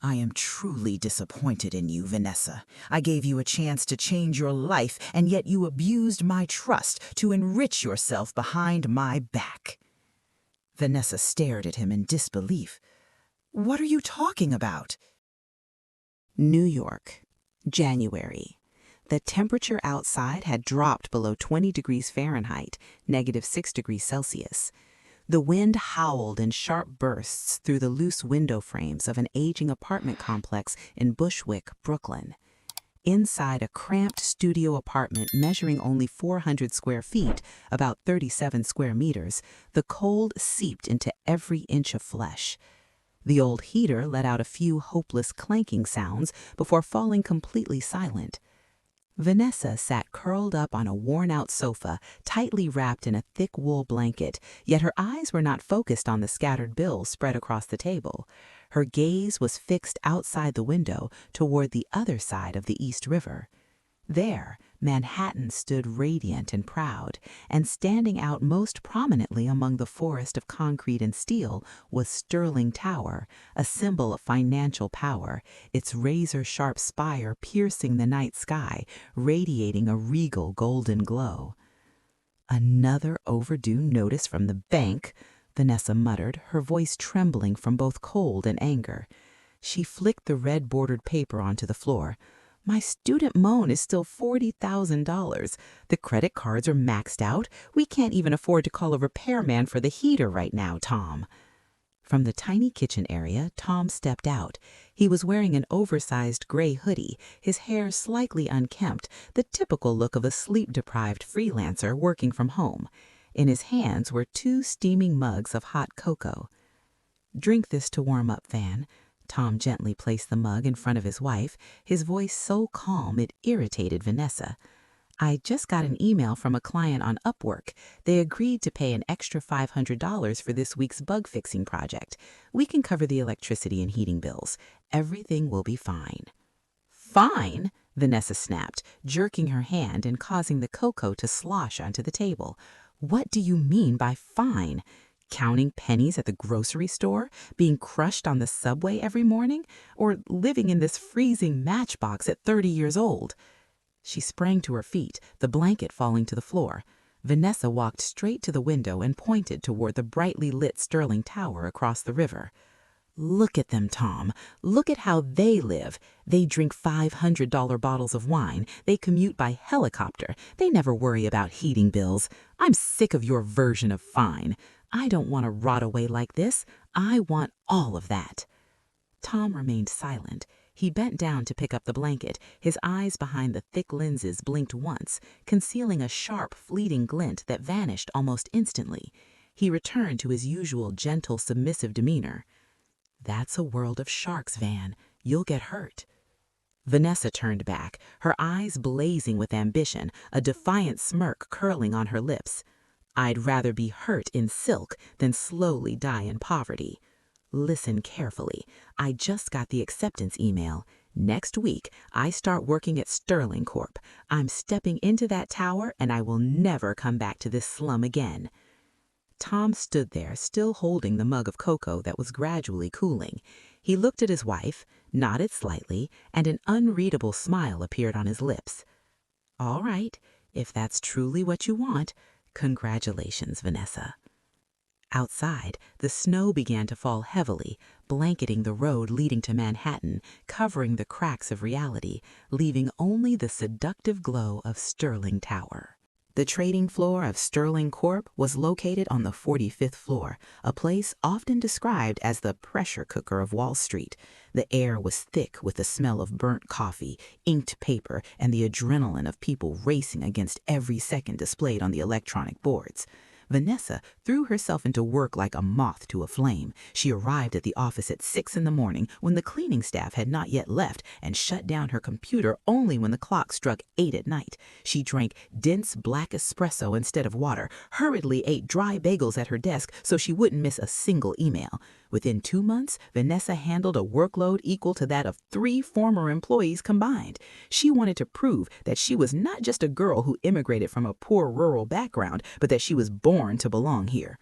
I am truly disappointed in you, Vanessa. I gave you a chance to change your life, and yet you abused my trust to enrich yourself behind my back. Vanessa stared at him in disbelief. What are you talking about? New York, January. The temperature outside had dropped below 20 degrees Fahrenheit, -6 degrees Celsius. The wind howled in sharp bursts through the loose window frames of an aging apartment complex in Bushwick, Brooklyn. Inside a cramped studio apartment measuring only 400 square feet, about 37 square meters, the cold seeped into every inch of flesh. The old heater let out a few hopeless clanking sounds before falling completely silent. Vanessa sat curled up on a worn-out sofa, tightly wrapped in a thick wool blanket, yet her eyes were not focused on the scattered bills spread across the table. Her gaze was fixed outside the window toward the other side of the East River. There, Manhattan stood radiant and proud, and standing out most prominently among the forest of concrete and steel was Sterling Tower, a symbol of financial power, its razor-sharp spire piercing the night sky, radiating a regal golden glow. "Another overdue notice from the bank," Vanessa muttered, her voice trembling from both cold and anger. She flicked the red-bordered paper onto the floor. "My student loan is still $40,000. The credit cards are maxed out. We can't even afford to call a repairman for the heater right now, Tom." From the tiny kitchen area, Tom stepped out. He was wearing an oversized gray hoodie, his hair slightly unkempt, the typical look of a sleep-deprived freelancer working from home. In his hands were 2 steaming mugs of hot cocoa. "Drink this to warm up, Van." Tom gently placed the mug in front of his wife, his voice so calm it irritated Vanessa. "I just got an email from a client on Upwork. They agreed to pay an extra $500 for this week's bug-fixing project. We can cover the electricity and heating bills. Everything will be fine." "Fine?" Vanessa snapped, jerking her hand and causing the cocoa to slosh onto the table. "What do you mean by fine? Counting pennies at the grocery store, being crushed on the subway every morning, or living in this freezing matchbox at 30 years old?" She sprang to her feet, the blanket falling to the floor. Vanessa walked straight to the window and pointed toward the brightly lit Sterling Tower across the river. "Look at them, Tom. Look at how they live. They drink $500 bottles of wine. They commute by helicopter. They never worry about heating bills. I'm sick of your version of fine. I don't want to rot away like this. I want all of that." Tom remained silent. He bent down to pick up the blanket. His eyes behind the thick lenses blinked once, concealing a sharp, fleeting glint that vanished almost instantly. He returned to his usual gentle, submissive demeanor. "That's a world of sharks, Van. You'll get hurt." Vanessa turned back, her eyes blazing with ambition, a defiant smirk curling on her lips. "I'd rather be hurt in silk than slowly die in poverty. Listen carefully. I just got the acceptance email. Next week, I start working at Sterling Corp. I'm stepping into that tower, and I will never come back to this slum again." Tom stood there, still holding the mug of cocoa that was gradually cooling. He looked at his wife, nodded slightly, and an unreadable smile appeared on his lips. "All right, if that's truly what you want, congratulations, Vanessa." Outside, the snow began to fall heavily, blanketing the road leading to Manhattan, covering the cracks of reality, leaving only the seductive glow of Sterling Tower. The trading floor of Sterling Corp was located on the 45th floor, a place often described as the pressure cooker of Wall Street. The air was thick with the smell of burnt coffee, inked paper, and the adrenaline of people racing against every second displayed on the electronic boards. Vanessa threw herself into work like a moth to a flame. She arrived at the office at 6 in the morning when the cleaning staff had not yet left and shut down her computer only when the clock struck 8 at night. She drank dense black espresso instead of water, hurriedly ate dry bagels at her desk so she wouldn't miss a single email. Within 2 months, Vanessa handled a workload equal to that of 3 former employees combined. She wanted to prove that she was not just a girl who immigrated from a poor rural background, but that she was born to belong here.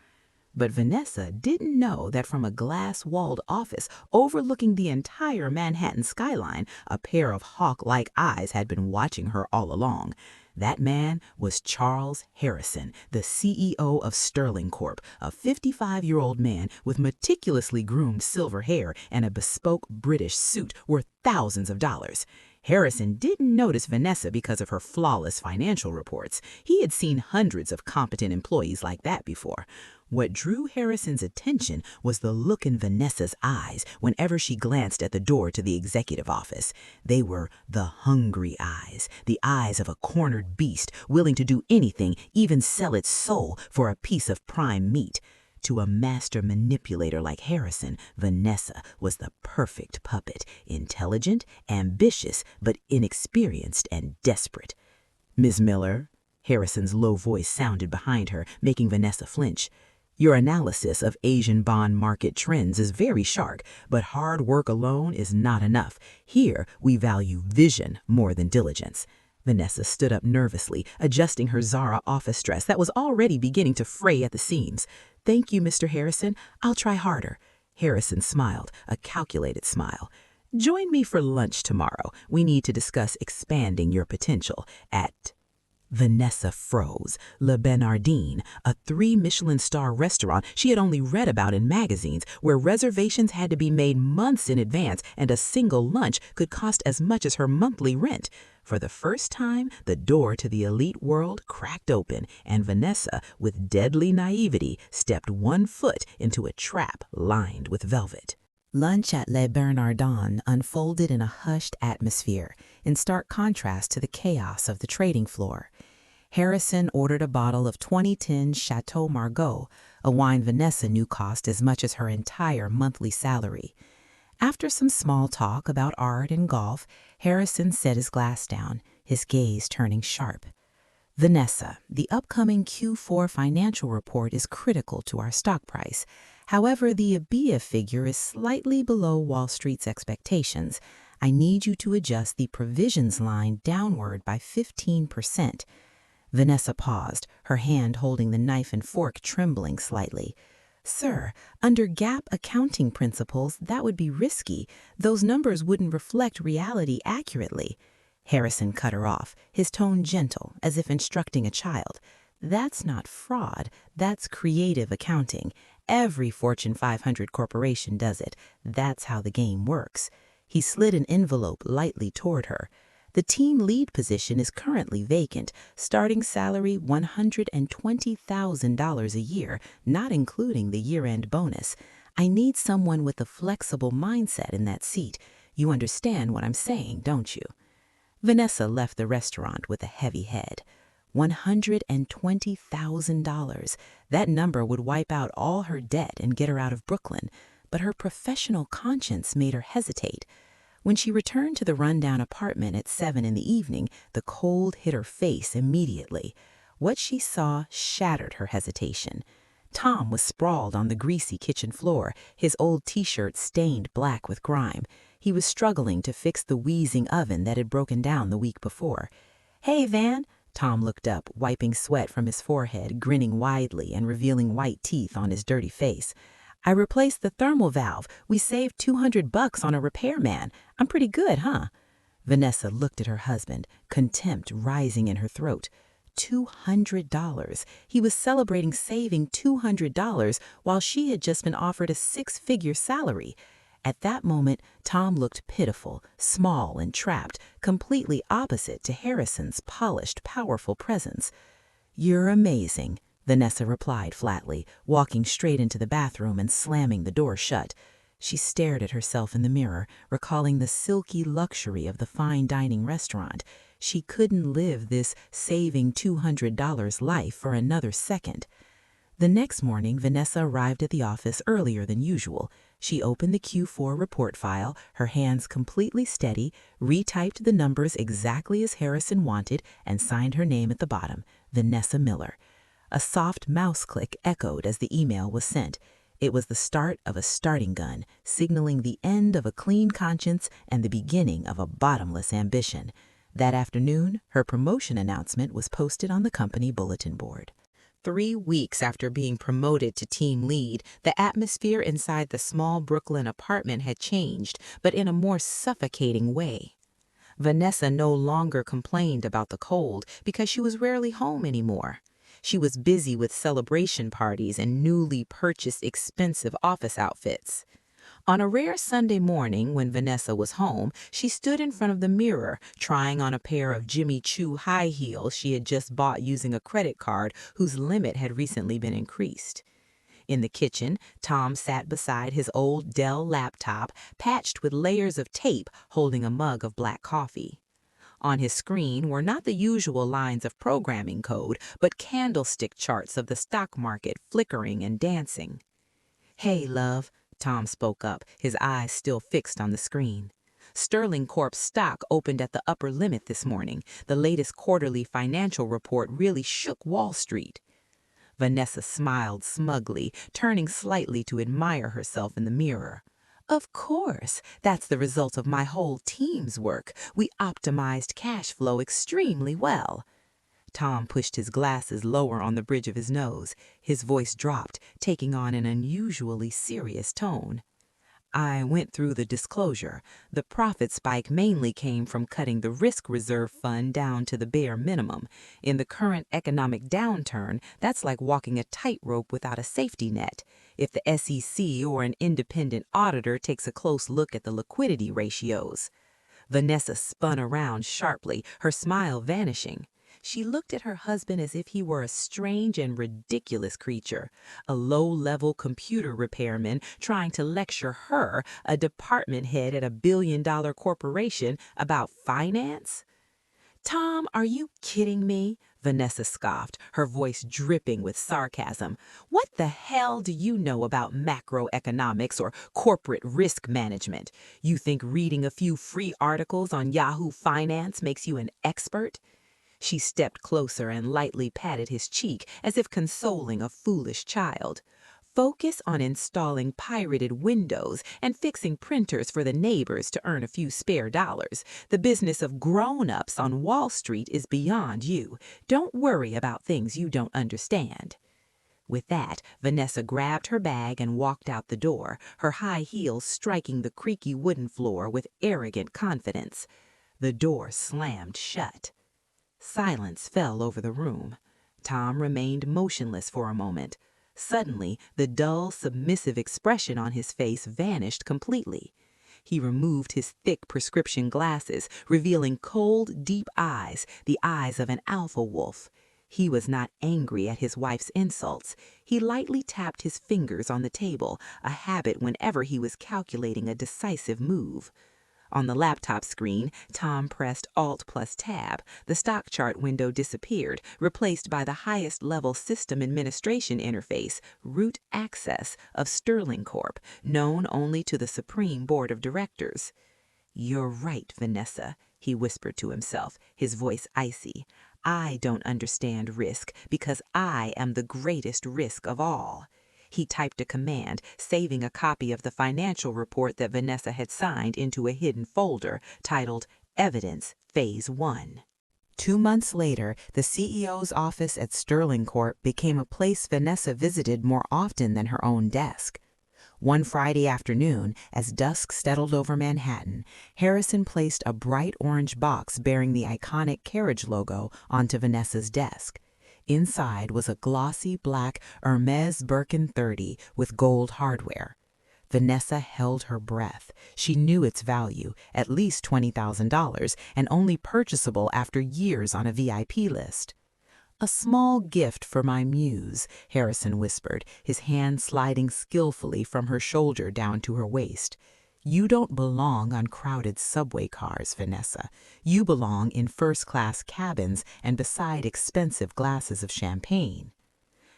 But Vanessa didn't know that from a glass-walled office overlooking the entire Manhattan skyline, a pair of hawk-like eyes had been watching her all along. That man was Charles Harrison, the CEO of Sterling Corp., a 55-year-old man with meticulously groomed silver hair and a bespoke British suit worth thousands of dollars. Harrison didn't notice Vanessa because of her flawless financial reports. He had seen hundreds of competent employees like that before. What drew Harrison's attention was the look in Vanessa's eyes whenever she glanced at the door to the executive office. They were the hungry eyes, the eyes of a cornered beast willing to do anything, even sell its soul for a piece of prime meat. To a master manipulator like Harrison, Vanessa was the perfect puppet, intelligent, ambitious, but inexperienced and desperate. "Ms. Miller," Harrison's low voice sounded behind her, making Vanessa flinch. "Your analysis of Asian bond market trends is very sharp, but hard work alone is not enough. Here, we value vision more than diligence." Vanessa stood up nervously, adjusting her Zara office dress that was already beginning to fray at the seams. "Thank you, Mr. Harrison. I'll try harder." Harrison smiled, a calculated smile. "Join me for lunch tomorrow. We need to discuss expanding your potential at—" Vanessa froze. Le Bernardin, a 3 Michelin-star restaurant she had only read about in magazines, where reservations had to be made months in advance and a single lunch could cost as much as her monthly rent. For the first time, the door to the elite world cracked open, and Vanessa, with deadly naivety, stepped one foot into a trap lined with velvet. Lunch at Le Bernardin unfolded in a hushed atmosphere, in stark contrast to the chaos of the trading floor. Harrison ordered a bottle of 2010 Chateau Margaux, a wine Vanessa knew cost as much as her entire monthly salary. After some small talk about art and golf, Harrison set his glass down, his gaze turning sharp. "Vanessa, the upcoming Q4 financial report is critical to our stock price. However, the EBITDA figure is slightly below Wall Street's expectations. I need you to adjust the provisions line downward by 15%. Vanessa paused, her hand holding the knife and fork trembling slightly. "Sir, under GAAP accounting principles, that would be risky. Those numbers wouldn't reflect reality accurately." Harrison cut her off, his tone gentle, as if instructing a child. "That's not fraud, that's creative accounting. Every Fortune 500 corporation does it. That's how the game works." He slid an envelope lightly toward her. "The team lead position is currently vacant, starting salary $120,000 a year, not including the year-end bonus. I need someone with a flexible mindset in that seat. You understand what I'm saying, don't you?" Vanessa left the restaurant with a heavy head. $120,000. That number would wipe out all her debt and get her out of Brooklyn, but her professional conscience made her hesitate. When she returned to the rundown apartment at 7 in the evening, the cold hit her face immediately. What she saw shattered her hesitation. Tom was sprawled on the greasy kitchen floor, his old t-shirt stained black with grime. He was struggling to fix the wheezing oven that had broken down the week before. "Hey, Van." Tom looked up, wiping sweat from his forehead, grinning widely and revealing white teeth on his dirty face. "I replaced the thermal valve. We saved $200 on a repairman. I'm pretty good, huh?" Vanessa looked at her husband, contempt rising in her throat. $200. He was celebrating saving $200 while she had just been offered a 6-figure salary. At that moment, Tom looked pitiful, small and trapped, completely opposite to Harrison's polished, powerful presence. "You're amazing," Vanessa replied flatly, walking straight into the bathroom and slamming the door shut. She stared at herself in the mirror, recalling the silky luxury of the fine dining restaurant. She couldn't live this saving $200 life for another second. The next morning, Vanessa arrived at the office earlier than usual. She opened the Q4 report file, her hands completely steady, retyped the numbers exactly as Harrison wanted, and signed her name at the bottom, Vanessa Miller. A soft mouse click echoed as the email was sent. It was the start of a starting gun, signaling the end of a clean conscience and the beginning of a bottomless ambition. That afternoon, her promotion announcement was posted on the company bulletin board. 3 weeks after being promoted to team lead, the atmosphere inside the small Brooklyn apartment had changed, but in a more suffocating way. Vanessa no longer complained about the cold because she was rarely home anymore. She was busy with celebration parties and newly purchased expensive office outfits. On a rare Sunday morning when Vanessa was home, she stood in front of the mirror, trying on a pair of Jimmy Choo high heels she had just bought using a credit card whose limit had recently been increased. In the kitchen, Tom sat beside his old Dell laptop, patched with layers of tape, holding a mug of black coffee. On his screen were not the usual lines of programming code, but candlestick charts of the stock market flickering and dancing. "Hey, love," Tom spoke up, his eyes still fixed on the screen. Sterling Corp's stock opened at the upper limit this morning. The latest quarterly financial report really shook Wall Street. Vanessa smiled smugly, turning slightly to admire herself in the mirror. "Of course, that's the result of my whole team's work. We optimized cash flow extremely well." Tom pushed his glasses lower on the bridge of his nose. His voice dropped, taking on an unusually serious tone. "I went through the disclosure. The profit spike mainly came from cutting the risk reserve fund down to the bare minimum. In the current economic downturn, that's like walking a tightrope without a safety net. If the SEC or an independent auditor takes a close look at the liquidity ratios." Vanessa spun around sharply, her smile vanishing. She looked at her husband as if he were a strange and ridiculous creature, a low-level computer repairman trying to lecture her, a department head at a billion-dollar corporation, about finance. "Tom, are you kidding me?" Vanessa scoffed, her voice dripping with sarcasm. "What the hell do you know about macroeconomics or corporate risk management? You think reading a few free articles on Yahoo Finance makes you an expert?" She stepped closer and lightly patted his cheek as if consoling a foolish child. "Focus on installing pirated windows and fixing printers for the neighbors to earn a few spare dollars. The business of grown-ups on Wall Street is beyond you. Don't worry about things you don't understand." With that, Vanessa grabbed her bag and walked out the door, her high heels striking the creaky wooden floor with arrogant confidence. The door slammed shut. Silence fell over the room. Tom remained motionless for a moment. Suddenly, the dull, submissive expression on his face vanished completely. He removed his thick prescription glasses, revealing cold, deep eyes, the eyes of an alpha wolf. He was not angry at his wife's insults. He lightly tapped his fingers on the table, a habit whenever he was calculating a decisive move. On the laptop screen, Tom pressed Alt plus Tab. The stock chart window disappeared, replaced by the highest-level system administration interface, Root Access, of Sterling Corp., known only to the Supreme Board of Directors. "You're right, Vanessa," he whispered to himself, his voice icy. "I don't understand risk because I am the greatest risk of all." He typed a command, saving a copy of the financial report that Vanessa had signed into a hidden folder titled Evidence Phase 1. 2 months later, the CEO's office at Sterling Corp became a place Vanessa visited more often than her own desk. One Friday afternoon, as dusk settled over Manhattan, Harrison placed a bright orange box bearing the iconic carriage logo onto Vanessa's desk. Inside was a glossy black Hermes Birkin 30 with gold hardware. Vanessa held her breath. She knew its value, at least $20,000, and only purchasable after years on a VIP list. "A small gift for my muse," Harrison whispered, his hand sliding skillfully from her shoulder down to her waist. "You don't belong on crowded subway cars, Vanessa. You belong in first-class cabins and beside expensive glasses of champagne."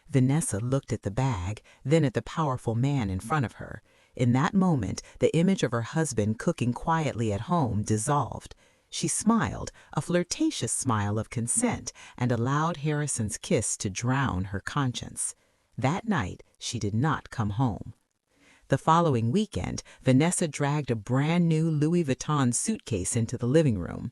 Vanessa looked at the bag, then at the powerful man in front of her. In that moment, the image of her husband cooking quietly at home dissolved. She smiled, a flirtatious smile of consent, and allowed Harrison's kiss to drown her conscience. That night, she did not come home. The following weekend, Vanessa dragged a brand new Louis Vuitton suitcase into the living room.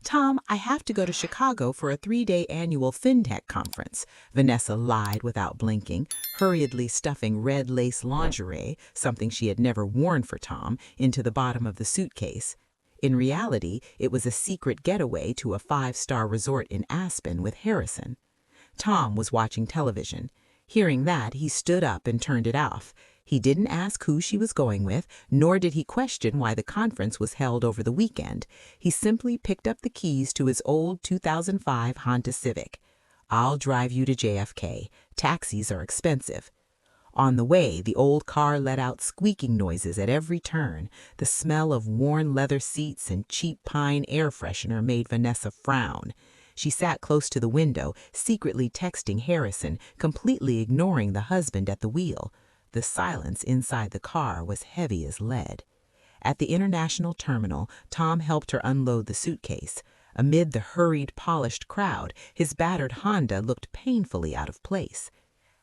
Tom, I have to go to Chicago for a 3-day annual FinTech conference. Vanessa lied without blinking, hurriedly stuffing red lace lingerie, something she had never worn for Tom, into the bottom of the suitcase. In reality, it was a secret getaway to a 5-star resort in Aspen with Harrison. Tom was watching television. Hearing that, he stood up and turned it off. He didn't ask who she was going with, nor did he question why the conference was held over the weekend. He simply picked up the keys to his old 2005 Honda Civic. "I'll drive you to JFK. Taxis are expensive." On the way, the old car let out squeaking noises at every turn. The smell of worn leather seats and cheap pine air freshener made Vanessa frown. She sat close to the window, secretly texting Harrison, completely ignoring the husband at the wheel. The silence inside the car was heavy as lead. At the international terminal, Tom helped her unload the suitcase. Amid the hurried, polished crowd, his battered Honda looked painfully out of place.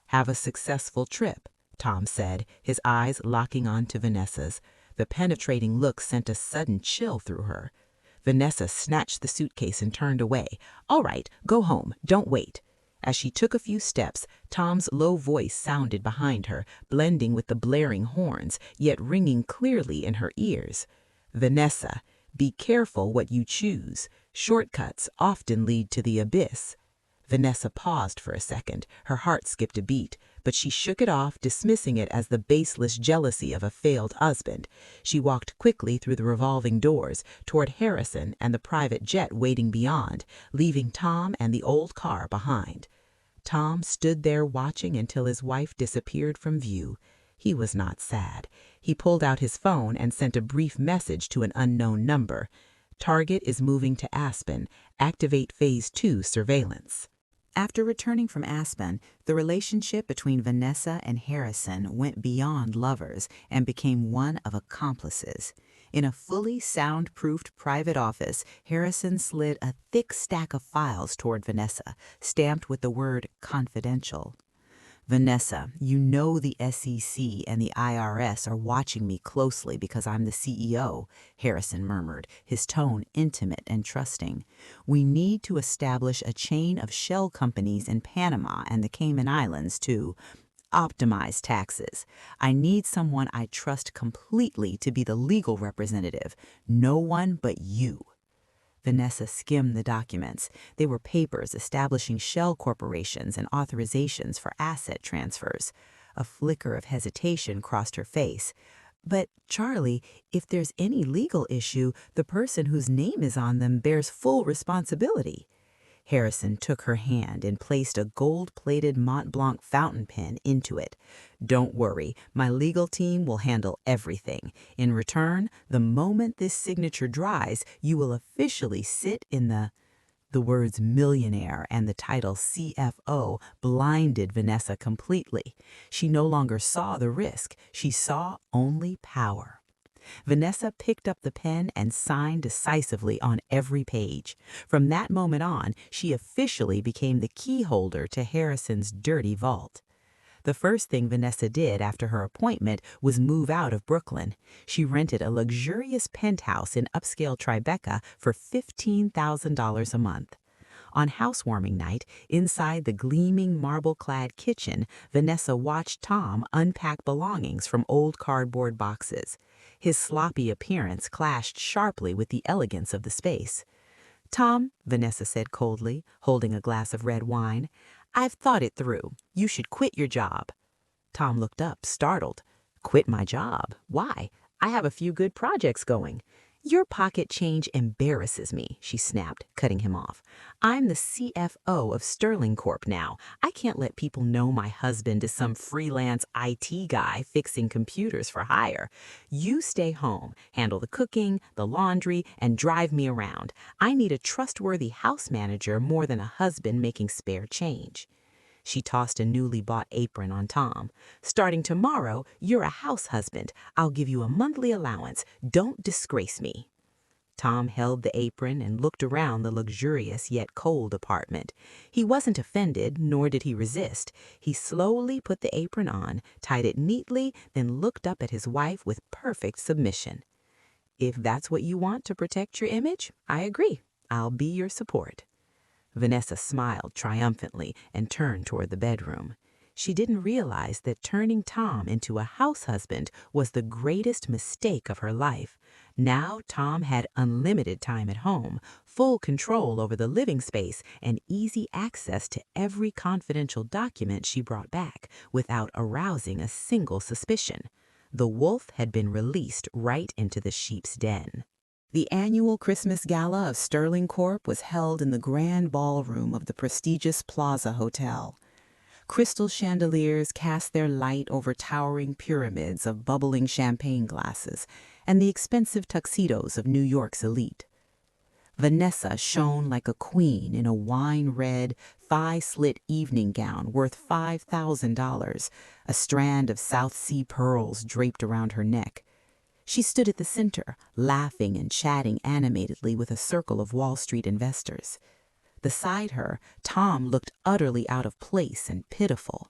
"Have a successful trip," Tom said, his eyes locking onto Vanessa's. The penetrating look sent a sudden chill through her. Vanessa snatched the suitcase and turned away. "All right, go home. Don't wait." As she took a few steps, Tom's low voice sounded behind her, blending with the blaring horns, yet ringing clearly in her ears. "Vanessa, be careful what you choose. Shortcuts often lead to the abyss." Vanessa paused for a second. Her heart skipped a beat, but she shook it off, dismissing it as the baseless jealousy of a failed husband. She walked quickly through the revolving doors, toward Harrison and the private jet waiting beyond, leaving Tom and the old car behind. Tom stood there watching until his wife disappeared from view. He was not sad. He pulled out his phone and sent a brief message to an unknown number. "Target is moving to Aspen. Activate Phase 2 surveillance." After returning from Aspen, the relationship between Vanessa and Harrison went beyond lovers and became one of accomplices. In a fully soundproofed private office, Harrison slid a thick stack of files toward Vanessa, stamped with the word "confidential." "Vanessa, you know the SEC and the IRS are watching me closely because I'm the CEO, Harrison murmured, his tone intimate and trusting. "We need to establish a chain of shell companies in Panama and the Cayman Islands to optimize taxes. I need someone I trust completely to be the legal representative. No one but you." Vanessa skimmed the documents. They were papers establishing shell corporations and authorizations for asset transfers. A flicker of hesitation crossed her face. "But, Charlie, if there's any legal issue, the person whose name is on them bears full responsibility." Harrison took her hand and placed a gold-plated Mont Blanc fountain pen into it. "Don't worry, my legal team will handle everything. In return, the moment this signature dries, you will officially sit in The words millionaire and the title CFO blinded Vanessa completely. She no longer saw the risk. She saw only power. Vanessa picked up the pen and signed decisively on every page. From that moment on, she officially became the key holder to Harrison's dirty vault. The first thing Vanessa did after her appointment was move out of Brooklyn. She rented a luxurious penthouse in upscale Tribeca for $15,000 a month. On housewarming night, inside the gleaming marble-clad kitchen, Vanessa watched Tom unpack belongings from old cardboard boxes. His sloppy appearance clashed sharply with the elegance of the space. "Tom," Vanessa said coldly, holding a glass of red wine, "I've thought it through. You should quit your job." Tom looked up, startled. "Quit my job? Why? I have a few good projects going." "Your pocket change embarrasses me," she snapped, cutting him off. "I'm the CFO of Sterling Corp now. I can't let people know my husband is some freelance IT guy fixing computers for hire. You stay home, handle the cooking, the laundry, and drive me around. I need a trustworthy house manager more than a husband making spare change." She tossed a newly bought apron on Tom. "Starting tomorrow, you're a house husband. I'll give you a monthly allowance. Don't disgrace me." Tom held the apron and looked around the luxurious yet cold apartment. He wasn't offended, nor did he resist. He slowly put the apron on, tied it neatly, then looked up at his wife with perfect submission. "If that's what you want to protect your image, I agree. I'll be your support." Vanessa smiled triumphantly and turned toward the bedroom. She didn't realize that turning Tom into a house husband was the greatest mistake of her life. Now Tom had unlimited time at home, full control over the living space, and easy access to every confidential document she brought back without arousing a single suspicion. The wolf had been released right into the sheep's den. The annual Christmas Gala of Sterling Corp was held in the grand ballroom of the prestigious Plaza Hotel. Crystal chandeliers cast their light over towering pyramids of bubbling champagne glasses and the expensive tuxedos of New York's elite. Vanessa shone like a queen in a wine-red, thigh-slit evening gown worth $5,000, a strand of South Sea pearls draped around her neck. She stood at the center, laughing and chatting animatedly with a circle of Wall Street investors. Beside her, Tom looked utterly out of place and pitiful.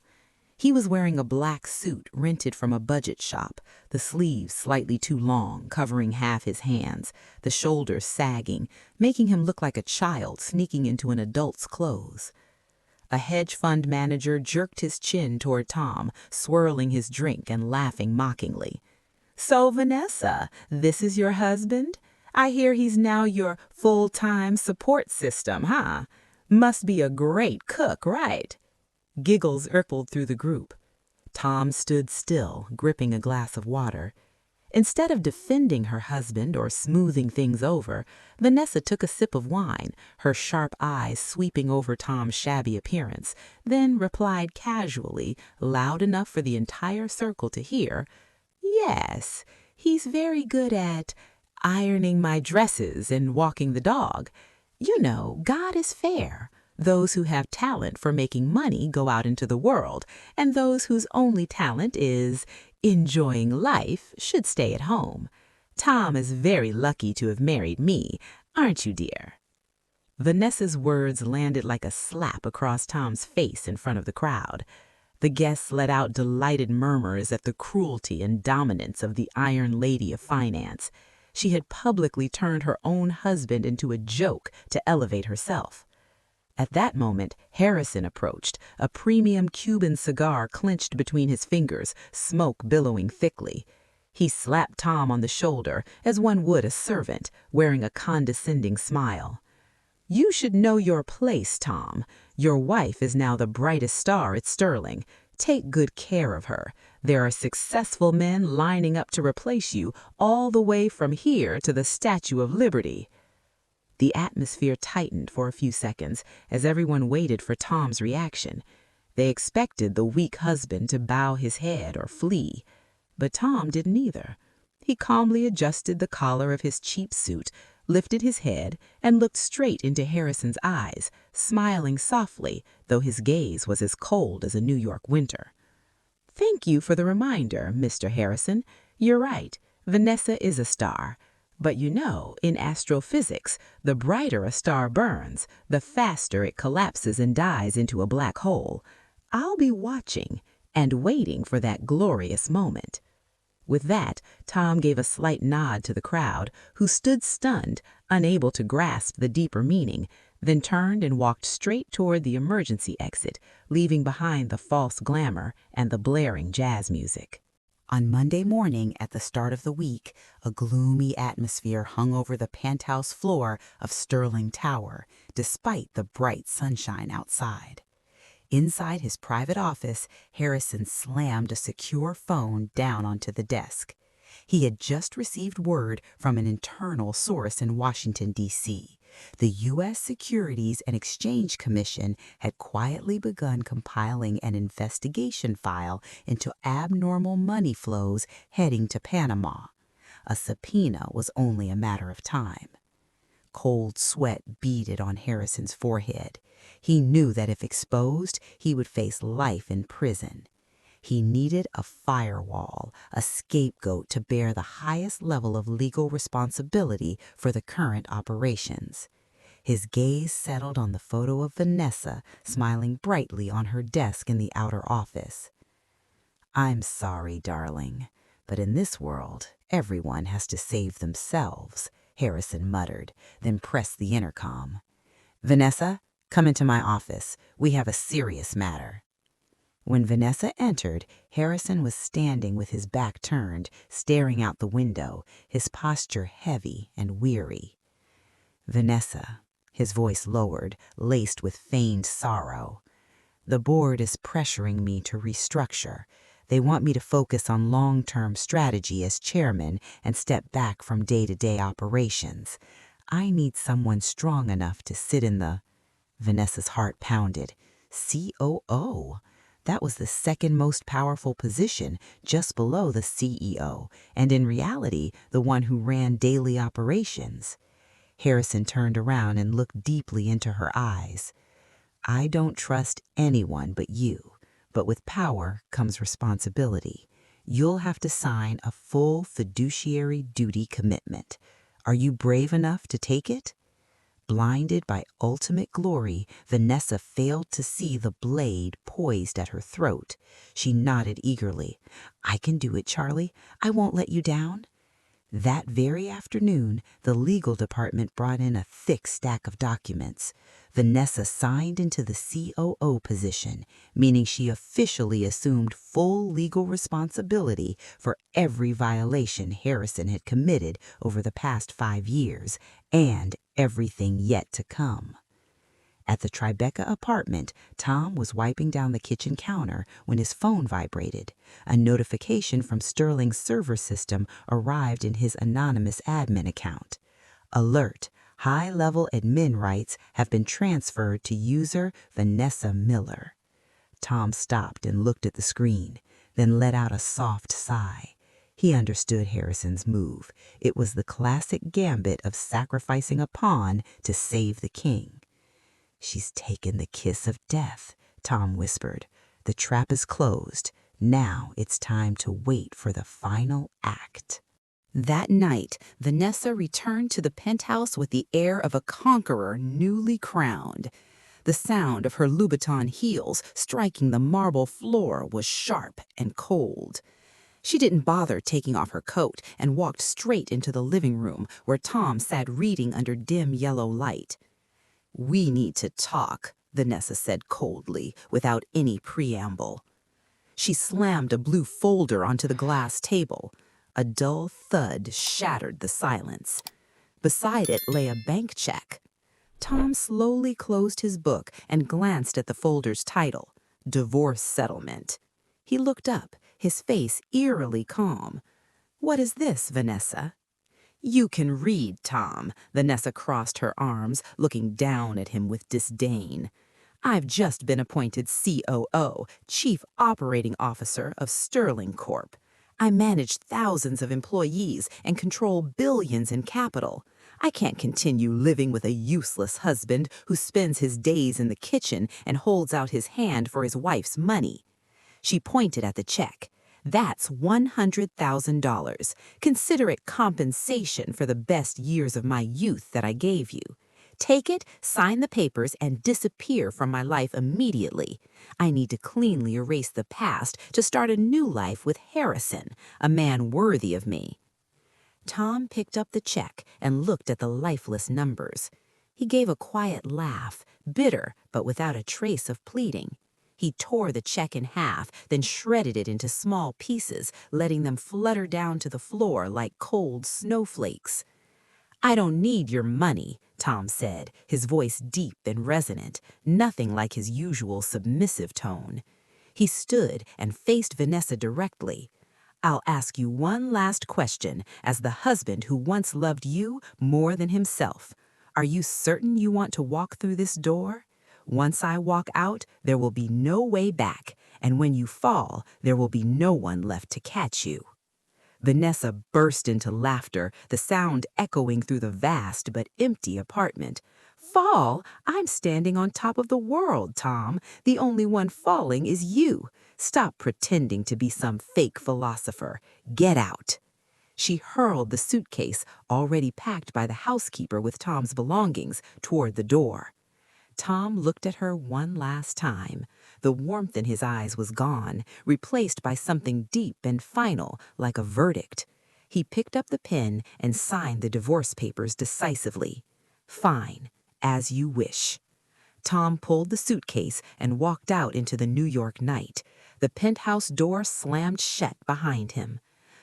He was wearing a black suit rented from a budget shop, the sleeves slightly too long, covering half his hands, the shoulders sagging, making him look like a child sneaking into an adult's clothes. A hedge fund manager jerked his chin toward Tom, swirling his drink and laughing mockingly. "So, Vanessa, this is your husband? I hear he's now your full-time support system, huh? Must be a great cook, right?" Giggles rippled through the group. Tom stood still, gripping a glass of water. Instead of defending her husband or smoothing things over, Vanessa took a sip of wine, her sharp eyes sweeping over Tom's shabby appearance, then replied casually, loud enough for the entire circle to hear, "Yes, he's very good at ironing my dresses and walking the dog. You know, God is fair. Those who have talent for making money go out into the world, and those whose only talent is enjoying life should stay at home. Tom is very lucky to have married me, aren't you, dear?" Vanessa's words landed like a slap across Tom's face in front of the crowd. The guests let out delighted murmurs at the cruelty and dominance of the Iron Lady of Finance. She had publicly turned her own husband into a joke to elevate herself. At that moment, Harrison approached, a premium Cuban cigar clenched between his fingers, smoke billowing thickly. He slapped Tom on the shoulder, as one would a servant, wearing a condescending smile. "You should know your place, Tom. Your wife is now the brightest star at Sterling. Take good care of her. There are successful men lining up to replace you all the way from here to the Statue of Liberty." The atmosphere tightened for a few seconds as everyone waited for Tom's reaction. They expected the weak husband to bow his head or flee. But Tom didn't either. He calmly adjusted the collar of his cheap suit, lifted his head, and looked straight into Harrison's eyes, smiling softly, though his gaze was as cold as a New York winter. "Thank you for the reminder, Mr. Harrison. You're right. Vanessa is a star. But you know, in astrophysics, the brighter a star burns, the faster it collapses and dies into a black hole. I'll be watching and waiting for that glorious moment." With that, Tom gave a slight nod to the crowd, who stood stunned, unable to grasp the deeper meaning, then turned and walked straight toward the emergency exit, leaving behind the false glamour and the blaring jazz music. On Monday morning, at the start of the week, a gloomy atmosphere hung over the penthouse floor of Sterling Tower, despite the bright sunshine outside. Inside his private office, Harrison slammed a secure phone down onto the desk. He had just received word from an internal source in Washington, D.C. The U.S. Securities and Exchange Commission had quietly begun compiling an investigation file into abnormal money flows heading to Panama. A subpoena was only a matter of time. Cold sweat beaded on Harrison's forehead. He knew that if exposed, he would face life in prison. He needed a firewall, a scapegoat to bear the highest level of legal responsibility for the current operations. His gaze settled on the photo of Vanessa smiling brightly on her desk in the outer office. "I'm sorry, darling, but in this world, everyone has to save themselves," Harrison muttered, then pressed the intercom. "Vanessa, come into my office. We have a serious matter." When Vanessa entered, Harrison was standing with his back turned, staring out the window, his posture heavy and weary. "Vanessa," his voice lowered, laced with feigned sorrow. "The board is pressuring me to restructure. They want me to focus on long-term strategy as chairman and step back from day-to-day operations. I need someone strong enough to sit in the—" Vanessa's heart pounded. COO. That was the second most powerful position, just below the CEO, and in reality, the one who ran daily operations. Harrison turned around and looked deeply into her eyes. "I don't trust anyone but you, but with power comes responsibility. You'll have to sign a full fiduciary duty commitment. Are you brave enough to take it?" Blinded by ultimate glory, Vanessa failed to see the blade poised at her throat. She nodded eagerly. "I can do it, Charlie. I won't let you down." That very afternoon, the legal department brought in a thick stack of documents. Vanessa signed into the COO position, meaning she officially assumed full legal responsibility for every violation Harrison had committed over the past 5 years, and everything yet to come. At the Tribeca apartment, Tom was wiping down the kitchen counter when his phone vibrated. A notification from Sterling's server system arrived in his anonymous admin account. "Alert! High-level admin rights have been transferred to user Vanessa Miller." Tom stopped and looked at the screen, then let out a soft sigh. He understood Harrison's move. It was the classic gambit of sacrificing a pawn to save the king. "She's taken the kiss of death," Tom whispered. "The trap is closed. Now it's time to wait for the final act." That night, Vanessa returned to the penthouse with the air of a conqueror newly crowned. The sound of her Louboutin heels striking the marble floor was sharp and cold. She didn't bother taking off her coat and walked straight into the living room where Tom sat reading under dim yellow light. "We need to talk," Vanessa said coldly, without any preamble. She slammed a blue folder onto the glass table. A dull thud shattered the silence. Beside it lay a bank check. Tom slowly closed his book and glanced at the folder's title, Divorce Settlement. He looked up, his face eerily calm. "What is this, Vanessa?" "You can read, Tom." Vanessa crossed her arms, looking down at him with disdain. "I've just been appointed COO, Chief Operating Officer of Sterling Corp. I manage thousands of employees and control billions in capital. I can't continue living with a useless husband who spends his days in the kitchen and holds out his hand for his wife's money." She pointed at the check. "That's $100,000. Consider it compensation for the best years of my youth that I gave you. Take it, sign the papers, and disappear from my life immediately. I need to cleanly erase the past to start a new life with Harrison, a man worthy of me." Tom picked up the check and looked at the lifeless numbers. He gave a quiet laugh, bitter but without a trace of pleading. He tore the check in half, then shredded it into small pieces, letting them flutter down to the floor like cold snowflakes. "I don't need your money," Tom said, his voice deep and resonant, nothing like his usual submissive tone. He stood and faced Vanessa directly. "I'll ask you one last question as the husband who once loved you more than himself. Are you certain you want to walk through this door? Once I walk out, there will be no way back, and when you fall, there will be no one left to catch you." Vanessa burst into laughter, the sound echoing through the vast but empty apartment. "Fall? I'm standing on top of the world, Tom. The only one falling is you. Stop pretending to be some fake philosopher. Get out." She hurled the suitcase, already packed by the housekeeper with Tom's belongings, toward the door. Tom looked at her one last time. The warmth in his eyes was gone, replaced by something deep and final, like a verdict. He picked up the pen and signed the divorce papers decisively. "Fine, as you wish." Tom pulled the suitcase and walked out into the New York night. The penthouse door slammed shut behind him.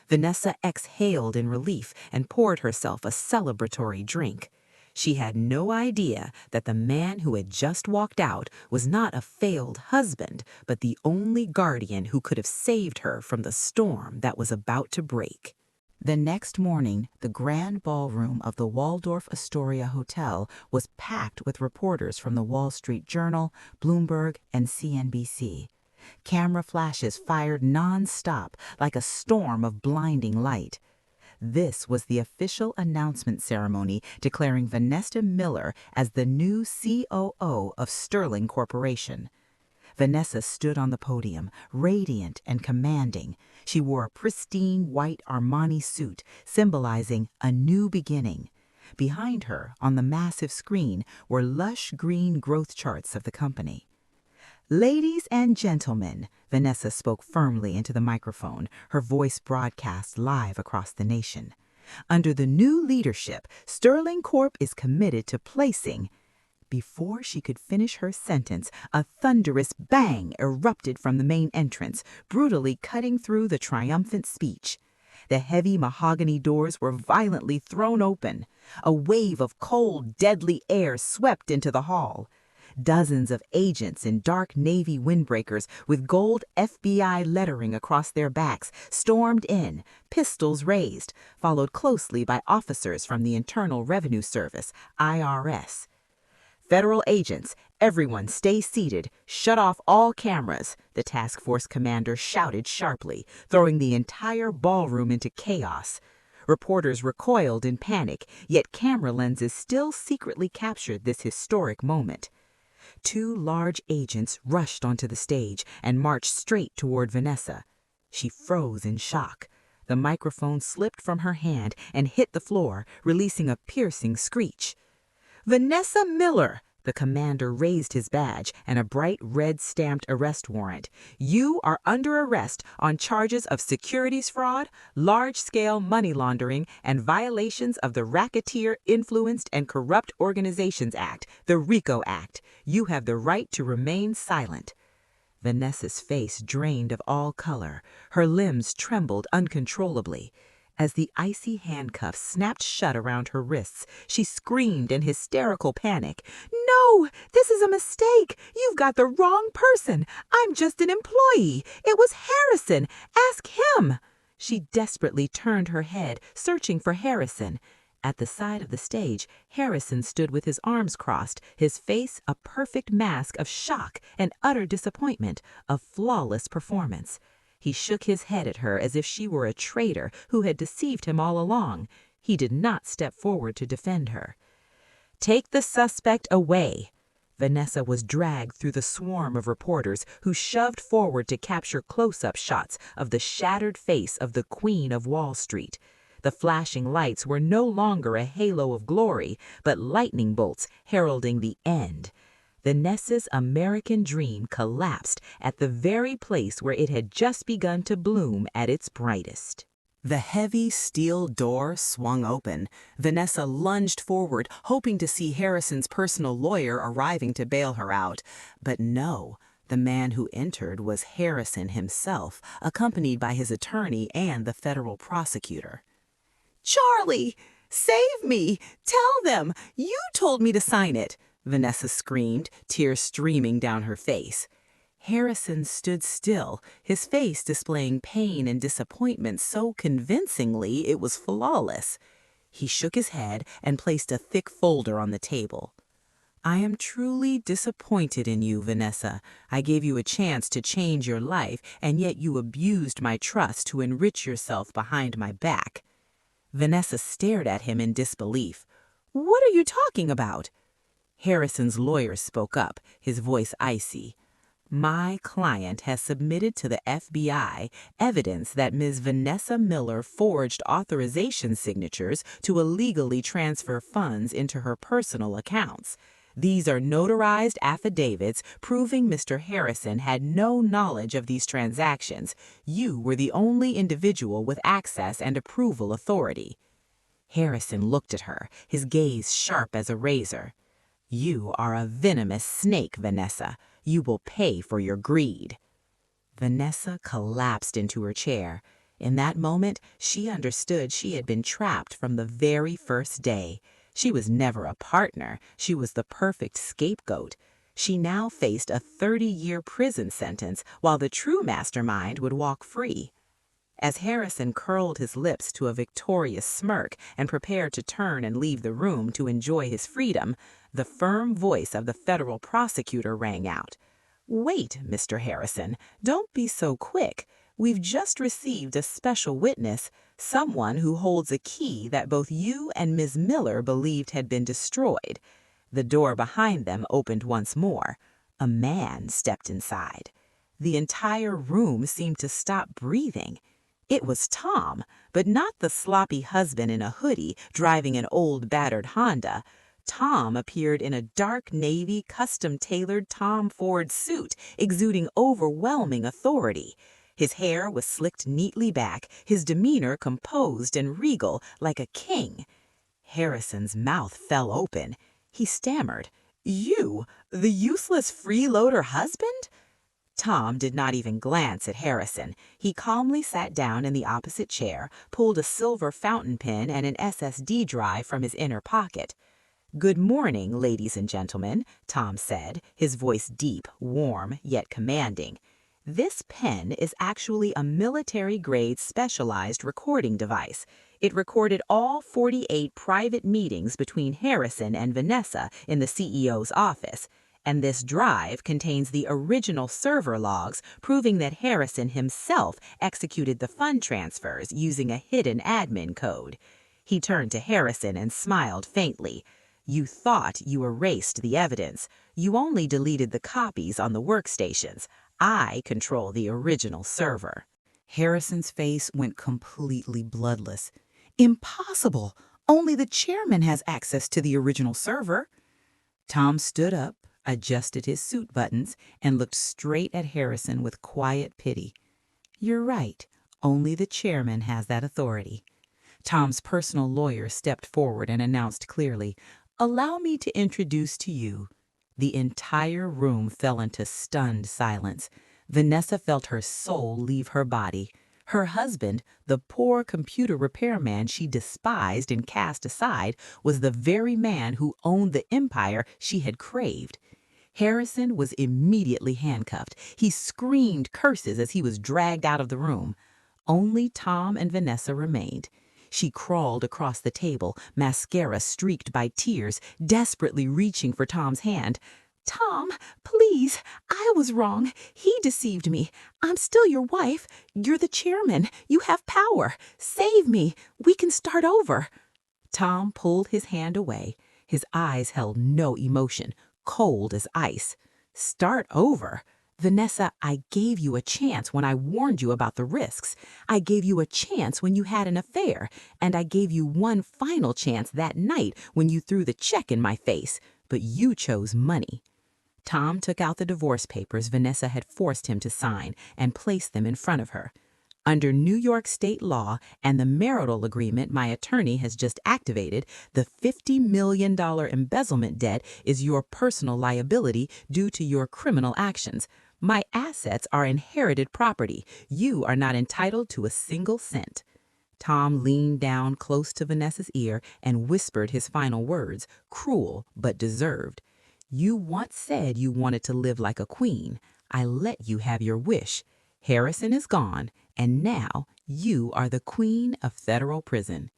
Vanessa exhaled in relief and poured herself a celebratory drink. She had no idea that the man who had just walked out was not a failed husband, but the only guardian who could have saved her from the storm that was about to break. The next morning, the grand ballroom of the Waldorf Astoria Hotel was packed with reporters from the Wall Street Journal, Bloomberg, and CNBC. Camera flashes fired non-stop like a storm of blinding light. This was the official announcement ceremony declaring Vanessa Miller as the new COO of Sterling Corporation. Vanessa stood on the podium, radiant and commanding. She wore a pristine white Armani suit, symbolizing a new beginning. Behind her, on the massive screen, were lush green growth charts of the company. "Ladies and gentlemen," Vanessa spoke firmly into the microphone, her voice broadcast live across the nation. "Under the new leadership, Sterling Corp is committed to placing—" Before she could finish her sentence, a thunderous bang erupted from the main entrance, brutally cutting through the triumphant speech. The heavy mahogany doors were violently thrown open. A wave of cold, deadly air swept into the hall. Dozens of agents in dark navy windbreakers with gold FBI lettering across their backs stormed in, pistols raised, followed closely by officers from the Internal Revenue Service, IRS. "Federal agents, everyone stay seated, shut off all cameras," the task force commander shouted sharply, throwing the entire ballroom into chaos. Reporters recoiled in panic, yet camera lenses still secretly captured this historic moment. Two large agents rushed onto the stage and marched straight toward Vanessa. She froze in shock. The microphone slipped from her hand and hit the floor, releasing a piercing screech. "Vanessa Miller," the commander raised his badge and a bright red-stamped arrest warrant. "You are under arrest on charges of securities fraud, large-scale money laundering, and violations of the Racketeer Influenced and Corrupt Organizations Act, the RICO Act. You have the right to remain silent." Vanessa's face drained of all color. Her limbs trembled uncontrollably. As the icy handcuffs snapped shut around her wrists, she screamed in hysterical panic. "No, this is a mistake. You've got the wrong person. I'm just an employee. It was Harrison. Ask him." She desperately turned her head, searching for Harrison. At the side of the stage, Harrison stood with his arms crossed, his face a perfect mask of shock and utter disappointment, a flawless performance. He shook his head at her as if she were a traitor who had deceived him all along. He did not step forward to defend her. "Take the suspect away." Vanessa was dragged through the swarm of reporters who shoved forward to capture close-up shots of the shattered face of the Queen of Wall Street. The flashing lights were no longer a halo of glory, but lightning bolts heralding the end. Vanessa's American dream collapsed at the very place where it had just begun to bloom at its brightest. The heavy steel door swung open. Vanessa lunged forward, hoping to see Harrison's personal lawyer arriving to bail her out. But no, the man who entered was Harrison himself, accompanied by his attorney and the federal prosecutor. "Charlie, save me! Tell them! You told me to sign it!" Vanessa screamed, tears streaming down her face. Harrison stood still, his face displaying pain and disappointment so convincingly it was flawless. He shook his head and placed a thick folder on the table. "I am truly disappointed in you, Vanessa. I gave you a chance to change your life, and yet you abused my trust to enrich yourself behind my back." Vanessa stared at him in disbelief. "What are you talking about?" Harrison's lawyer spoke up, his voice icy. "My client has submitted to the FBI evidence that Ms. Vanessa Miller forged authorization signatures to illegally transfer funds into her personal accounts. These are notarized affidavits proving Mr. Harrison had no knowledge of these transactions. You were the only individual with access and approval authority." Harrison looked at her, his gaze sharp as a razor. "You are a venomous snake, Vanessa. You will pay for your greed." Vanessa collapsed into her chair. In that moment, she understood she had been trapped from the very first day. She was never a partner. She was the perfect scapegoat. She now faced a 30-year prison sentence, while the true mastermind would walk free. As Harrison curled his lips to a victorious smirk and prepared to turn and leave the room to enjoy his freedom, the firm voice of the federal prosecutor rang out. "Wait, Mr. Harrison, don't be so quick. We've just received a special witness, someone who holds a key that both you and Ms. Miller believed had been destroyed." The door behind them opened once more. A man stepped inside. The entire room seemed to stop breathing. It was Tom, but not the sloppy husband in a hoodie driving an old battered Honda. Tom appeared in a dark navy custom-tailored Tom Ford suit, exuding overwhelming authority. His hair was slicked neatly back, his demeanor composed and regal like a king. Harrison's mouth fell open. He stammered, "You, the useless freeloader husband?" Tom did not even glance at Harrison. He calmly sat down in the opposite chair, pulled a silver fountain pen and an SSD drive from his inner pocket. "Good morning, ladies and gentlemen," Tom said, his voice deep, warm, yet commanding. "This pen is actually a military-grade specialized recording device. It recorded all 48 private meetings between Harrison and Vanessa in the CEO's office. And this drive contains the original server logs proving that Harrison himself executed the fund transfers using a hidden admin code." He turned to Harrison and smiled faintly. "You thought you erased the evidence. You only deleted the copies on the workstations. I control the original server." Harrison's face went completely bloodless. "Impossible! Only the chairman has access to the original server." Tom stood up, adjusted his suit buttons, and looked straight at Harrison with quiet pity. "You're right. Only the chairman has that authority." Tom's personal lawyer stepped forward and announced clearly, "Allow me to introduce to you." The entire room fell into stunned silence. Vanessa felt her soul leave her body. Her husband, the poor computer repairman she despised and cast aside, was the very man who owned the empire she had craved. Harrison was immediately handcuffed. He screamed curses as he was dragged out of the room. Only Tom and Vanessa remained. She crawled across the table, mascara streaked by tears, desperately reaching for Tom's hand. "Tom, please, I was wrong. He deceived me. I'm still your wife. You're the chairman. You have power. Save me. We can start over." Tom pulled his hand away. His eyes held no emotion, cold as ice. "Start over? Vanessa, I gave you a chance when I warned you about the risks. I gave you a chance when you had an affair, and I gave you one final chance that night when you threw the check in my face, but you chose money." Tom took out the divorce papers Vanessa had forced him to sign and placed them in front of her. "Under New York state law and the marital agreement my attorney has just activated, the $50 million embezzlement debt is your personal liability due to your criminal actions. My assets are inherited property. You are not entitled to a single cent." Tom leaned down close to Vanessa's ear and whispered his final words, cruel but deserved. "You once said you wanted to live like a queen. I let you have your wish. Harrison is gone, and now you are the queen of federal prison."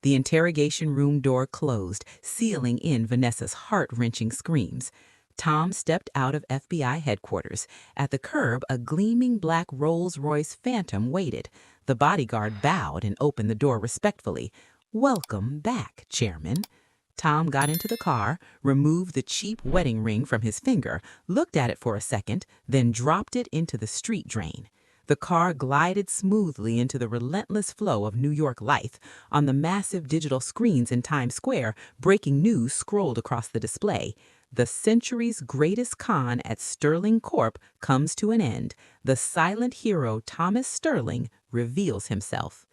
The interrogation room door closed, sealing in Vanessa's heart-wrenching screams. Tom stepped out of FBI headquarters. At the curb, a gleaming black Rolls-Royce Phantom waited. The bodyguard bowed and opened the door respectfully. "Welcome back, Chairman." Tom got into the car, removed the cheap wedding ring from his finger, looked at it for a second, then dropped it into the street drain. The car glided smoothly into the relentless flow of New York life. On the massive digital screens in Times Square, breaking news scrolled across the display. The century's greatest con at Sterling Corp comes to an end. The silent hero Thomas Sterling reveals himself.